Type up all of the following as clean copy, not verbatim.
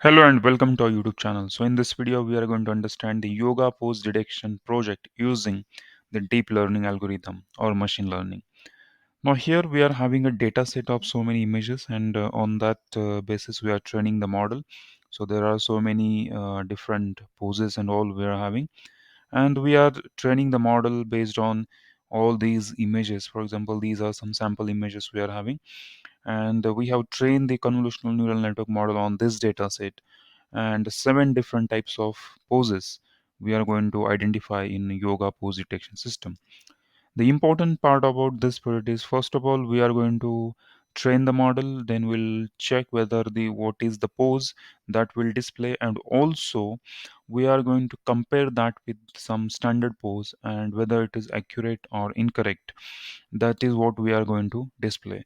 Hello and welcome to our YouTube channel. So in this video, we are going to understand the yoga pose detection project using the deep learning algorithm or machine learning. Now here we are having a data set of so many images, and on that basis we are training the model. So there are so many different poses and all we are having, and we are training the model based on all these images. For example, these are some sample images we are having, and we have trained the convolutional neural network model on this data set, and seven different types of poses we are going to identify in yoga pose detection system. The important part about this project is, first of all, we are going to train the model, then we'll check whether the what is the pose that will display, and also we are going to compare that with some standard pose and whether it is accurate or incorrect. That is what we are going to display.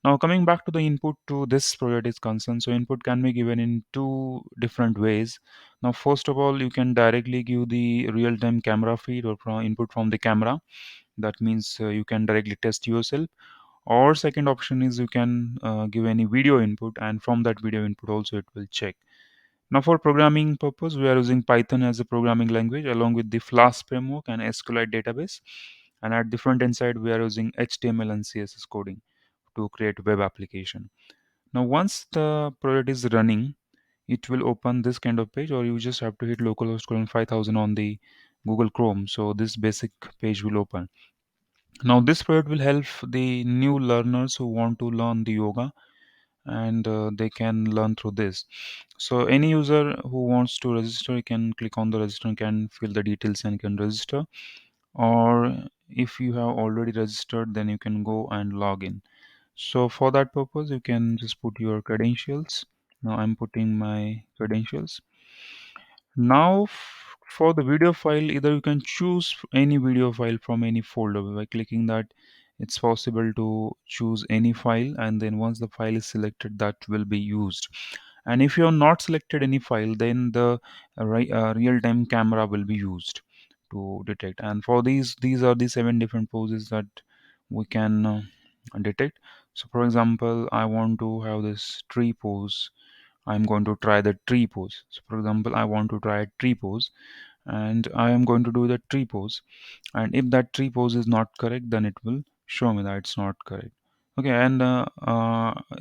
Now, coming back to the input to this project is concerned, so input can be given in two different ways. Now, first of all, you can directly give the real-time camera feed or input from the camera. That means you can directly test yourself. Or second option is you can give any video input, and from that video input also it will check. Now, for programming purpose, we are using Python as a programming language along with the Flask framework and SQLite database. And at the front end side, we are using HTML and CSS coding to create web application. Now, once the project is running, it will open this kind of page, or you just have to hit localhost colon 5000 on the Google Chrome. So this basic page will open. Now, this project will help the new learners who want to learn the yoga, and they can learn through this. So any user who wants to register can click on the register, can fill the details and can register. Or if you have already registered, then you can go and log in. So for that purpose, you can just put your credentials. Now I'm putting my credentials. Now for the video file, either you can choose any video file from any folder. By clicking that, it's possible to choose any file, and then once the file is selected, that will be used. And if you have not selected any file, then the real-time camera will be used to detect. And for these are the seven different poses that we can detect. So for example, I want to have this tree pose. I'm going to try the tree pose. So for example, I want to try a tree pose, and I am going to do the tree pose. And if that tree pose is not correct, then it will show me that it's not correct. Okay, and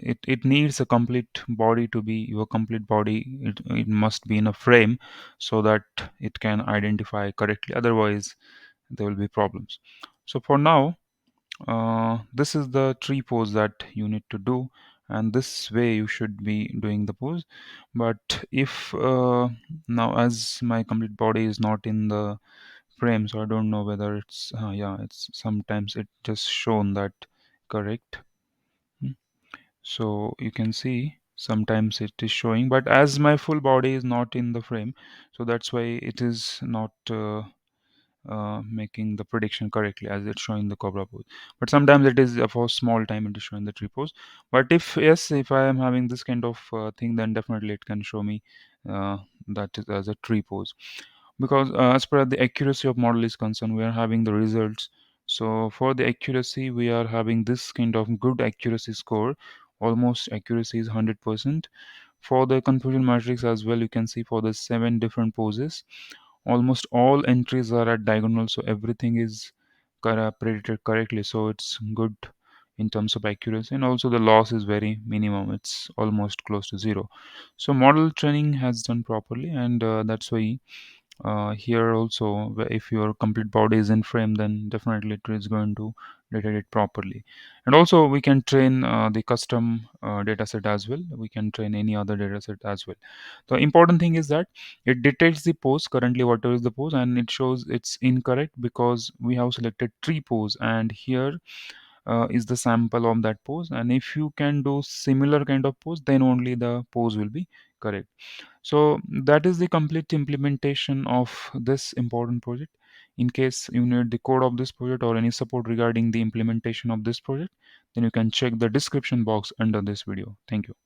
it needs a complete body to be your complete body. It must be in a frame so that it can identify correctly. Otherwise, there will be problems. So for now, this is the tree pose that you need to do, and this way you should be doing the pose. But if now, as my complete body is not in the frame, so I don't know whether it's yeah, it's sometimes it just shown that correct. Hmm. So you can see sometimes it is showing, but as my full body is not in the frame, so that's why it is not making the prediction correctly as it's showing the cobra pose. But sometimes it is for small time it is showing the tree pose. But if yes, if I am having this kind of thing, then definitely it can show me uh, that is as a tree pose. Because as per the accuracy of model is concerned, we are having the results. So for the accuracy, we are having this kind of good accuracy score. Almost accuracy is 100%. For the confusion matrix as well, you can see for the seven different poses, almost all entries are at diagonal, so everything is predicted correctly, so it's good in terms of accuracy. And also the loss is very minimum, it's almost close to zero. So model training has done properly, and that's why here also, if your complete body is in frame, then definitely it is going to detect it properly. And also we can train the custom data set as well. We can train any other data set as well. The important thing is that it detects the pose currently, whatever is the pose, and it shows it's incorrect because we have selected tree pose, and here is the sample of that pose. And if you can do similar kind of pose, then only the pose will be correct. So that is the complete implementation of this important project. In case you need the code of this project or any support regarding the implementation of this project, then you can check the description box under this video. Thank you.